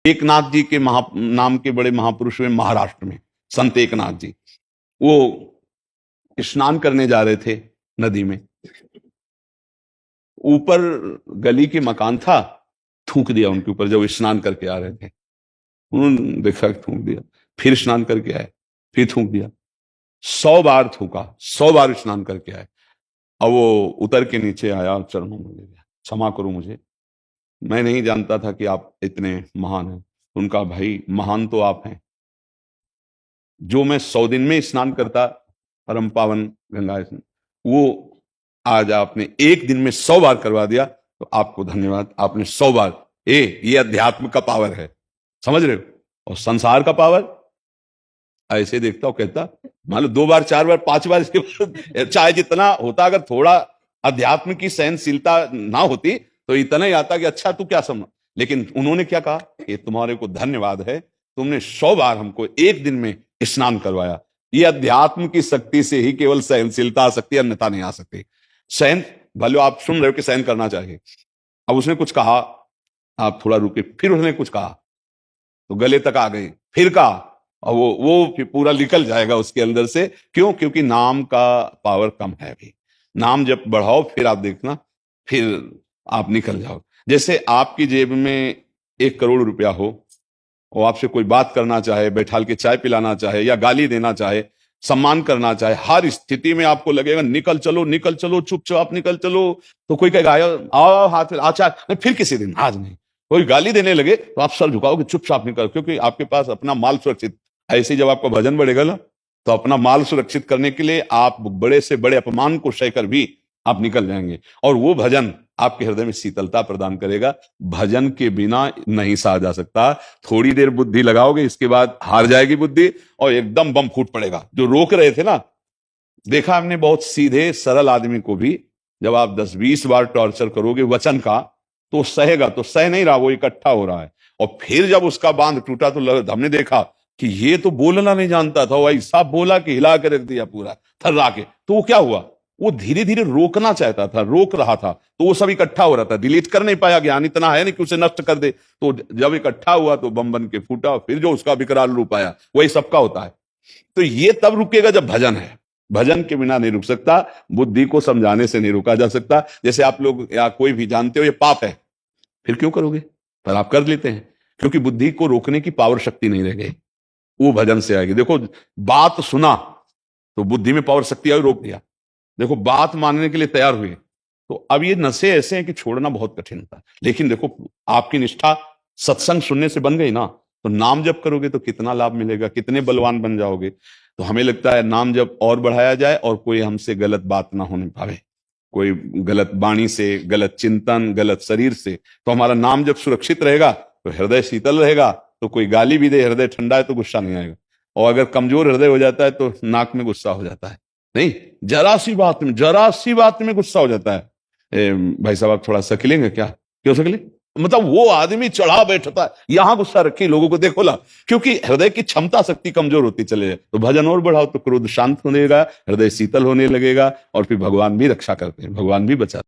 एकनाथ जी के नाम के बड़े महापुरुष हुए महाराष्ट्र में, संत एकनाथ जी। वो स्नान करने जा रहे थे नदी में, ऊपर गली के मकान था, थूक दिया उनके ऊपर जब स्नान करके आ रहे थे। उन्होंने देखा कि थूक दिया, फिर स्नान करके आए, फिर थूक दिया, 100 बार थूका, 100 बार स्नान करके आए। अब वो उतर के नीचे आया, चरणों में ले गया, क्षमा करो मुझे, मैं नहीं जानता था कि आप इतने महान हैं। उनका भाई महान तो आप हैं, जो मैं 100 दिन में स्नान करता परम पावन गंगा स्नान, वो आज आपने एक दिन में 100 बार करवा दिया, तो आपको धन्यवाद। आपने 100 बार, ये अध्यात्म का पावर है, समझ रहे हो। और संसार का पावर ऐसे देखता हूं, कहता मान लो 2 बार 4 बार 5 बार इसके बाद चाहे जितना होता, अगर थोड़ा अध्यात्म की सहनशीलता ना होती तो इतना ही आता कि अच्छा तू क्या समझ। लेकिन उन्होंने क्या कहा, ये तुम्हारे को धन्यवाद है, तुमने 100 बार हमको एक दिन में स्नान करवाया। ये अध्यात्म की शक्ति से ही केवल सहनशीलता आ सकती है, अन्यथा नहीं आ सकती। सहन, भले आप सुन रहे हो कि सहन करना चाहिए। अब उसने कुछ कहा, आप थोड़ा रुके, फिर उसने कुछ कहा तो गले तक आ गए, फिर कहा, और वो फिर पूरा निकल जाएगा उसके अंदर से। क्यों? क्योंकि नाम का पावर कम है अभी। नाम जब बढ़ाओ फिर आप देखना, फिर आप निकल जाओ। जैसे आपकी जेब में 1 करोड़ रुपया हो और आपसे कोई बात करना चाहे, बैठाल के चाय पिलाना चाहे, या गाली देना चाहे, सम्मान करना चाहे, हर स्थिति में आपको लगेगा निकल चलो, चुपचाप निकल चलो। तो कोई कहेगा आओ हाथ अच्छा, फिर किसी दिन, आज नहीं। कोई गाली देने लगे तो आप सर झुकाओगे, चुपचाप निकल, क्योंकि आपके पास अपना माल सुरक्षित। ऐसे ही जब आपका भजन बढ़ेगा ना, तो अपना माल सुरक्षित करने के लिए आप बड़े से बड़े अपमान को सहकर भी आप निकल जाएंगे, और वो भजन आपके हृदय में शीतलता प्रदान करेगा। भजन के बिना नहीं सहा जा सकता। थोड़ी देर बुद्धि लगाओगे, इसके बाद हार जाएगी बुद्धि और एकदम बम फूट पड़ेगा। जो रोक रहे थे ना, देखा हमने बहुत सीधे सरल आदमी को भी जब आप 10-20 बार टॉर्चर करोगे वचन का, तो सहेगा, तो सह नहीं रहा, वो इकट्ठा हो रहा है। और फिर जब उसका बांध टूटा तो हमने देखा कि ये तो बोलना नहीं जानता था, वो ऐसा बोला कि हिला के रख दिया पूरा थर्रा के। तो वो क्या हुआ, वो धीरे धीरे रोकना चाहता था, रोक रहा था, तो वो सब इकट्ठा हो रहा था, डिलीट कर नहीं पाया। ज्ञान इतना है नहीं कि उसे नष्ट कर दे। तो जब इकट्ठा हुआ तो बम बन के फूटा, फिर जो उसका विकराल रूप आया, वही सबका होता है। तो ये तब रुकेगा जब भजन है। भजन के बिना नहीं रुक सकता, बुद्धि को समझाने से नहीं रोका जा सकता। जैसे आप लोग या कोई भी जानते हो ये पाप है, फिर क्यों करोगे, पर आप कर लेते हैं, क्योंकि बुद्धि को रोकने की पावर शक्ति नहीं रह गई, वो भजन से आएगी। देखो, बात सुना तो बुद्धि में पावर शक्ति आई, रोक दिया। देखो, बात मानने के लिए तैयार हुए, तो अब ये नशे ऐसे हैं कि छोड़ना बहुत कठिन था। लेकिन देखो, आपकी निष्ठा सत्संग सुनने से बन गई ना, तो नाम जप करोगे तो कितना लाभ मिलेगा, कितने बलवान बन जाओगे। तो हमें लगता है नाम जप और बढ़ाया जाए, और कोई हमसे गलत बात ना होने पावे, कोई गलत वाणी से, गलत चिंतन, गलत शरीर से। तो हमारा नाम जब सुरक्षित रहेगा तो हृदय शीतल रहेगा, तो कोई गाली भी दे, हृदय ठंडा है तो गुस्सा नहीं आएगा। और अगर कमजोर हृदय हो जाता है तो नाक में गुस्सा हो जाता है, नहीं, जरा सी बात में गुस्सा हो जाता है। भाई साहब आप थोड़ा सकलेंगे क्या, क्यों सकले, मतलब वो आदमी चढ़ा बैठता है, यहां गुस्सा रखी लोगों को देखो ला, क्योंकि हृदय की क्षमता शक्ति कमजोर होती चले जाए। तो भजन और बढ़ाओ तो क्रोध शांत होने लगेगा, हृदय शीतल होने लगेगा, और फिर भगवान भी रक्षा करते हैं, भगवान भी बचाते हैं।